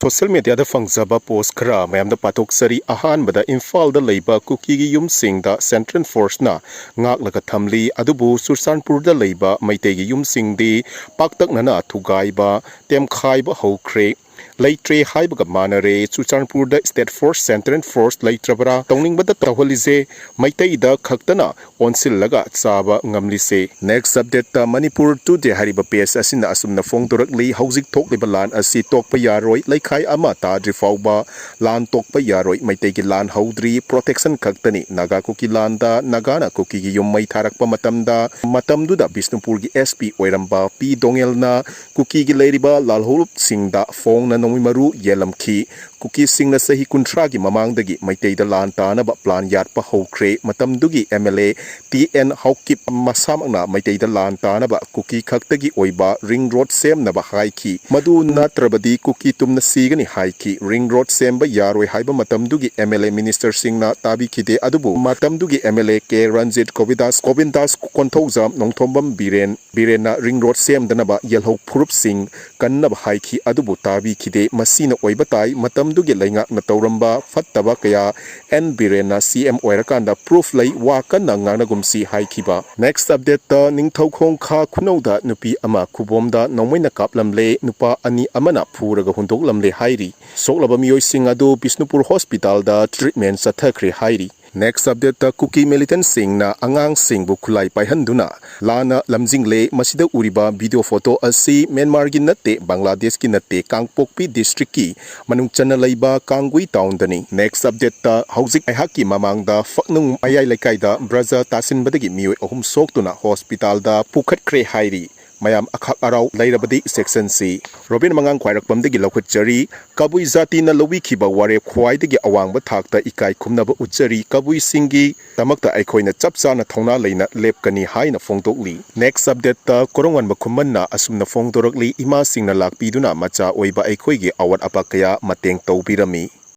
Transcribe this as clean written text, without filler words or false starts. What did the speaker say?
Social media da fangzaba post khara mayamda patoksari ahanbada Imphal da leiba Kuki gi yumsingda Central Force na ngaklaga thamli adubu Sursanpur da leiba Meiteida gi yumsingdi paktaknana thugaiba temkhaiba hokre Leitre haibaga manare Sursanpur da State Force Central Force leitrabara tawningbada tawhalize Meiteida khaktana onsillaga chaba ngamlise. Next update ta Manipur today hariba PS asina asumna fongdorakli housing thokliba lan asi tokpa yaroi laikhai ama tadri fauba lan tokpa yaroi Meiteigi lan haudri protection khaktani Naga Kuki landa Nagana Kuki gi yum mai tharakpa matamduda Bisnupur gi SP oiramba P dongelna Kuki gi leiriba lalholup singda fong na nomimaru yelamki Kuki singna sahi kuntra gi mamangdagi Meiteida lan tanaba plan yatpa hokre matamdugi MLA TN Haukip masamangna Meiteida lan tanaba Kuki khaktagi oiba ring road semnaba haiki madu natrabadi Kuki tumna sigani haiki ring road semba yaroi haiba matamdugi MLA minister singna tabi khide adubu matamdugi MLA K Ranjit Govindas konthojam nongthombam birena ring road semdanaba yelho phurup sing kannaba haiki adubu tabi khide masina oiba tai matamdugi lainga na tauramba fattaba kaya tmbire na CM oirakanda proof lai wa kanna ngana gumsi haikiba. Next update ta ningthaukhong kha khunauda nupi ama khubomda nongmeina Kaplmle nupa ani amana phuraga hundoklamle hairi soklaba mioi sing adu Bisnupur hospital da treatment sathakre hairi. Next update ta Kuki militant sing na angang sing bu khulai paihanduna lana lamjingle masida uriba video photo asi Myanmar gi natte Bangladesh gi natte Kangpokpi district ki manung chana laiba Kangui town dani. Next update ta hauzik aihaki mamangda faknung ayai lekaida braza tasin badagi mioi ahum soktuna hospital da pukhatkre hairi mayam akhak arau lairabadi section C Robin mangang khwairakpamdagi lokhutjari kabui zati na lowi khiba ware khwaidagi awangba thakta ikai khumnaba uchari kabui singi tamakta aikhoina chapchana thongna leina lepkani haina fongdokli. Next update ta korongan makhummanna asumna fongdorakli ima singna lakpiduna macha oiba aikhoigi awat apakaya mateng tawbirami.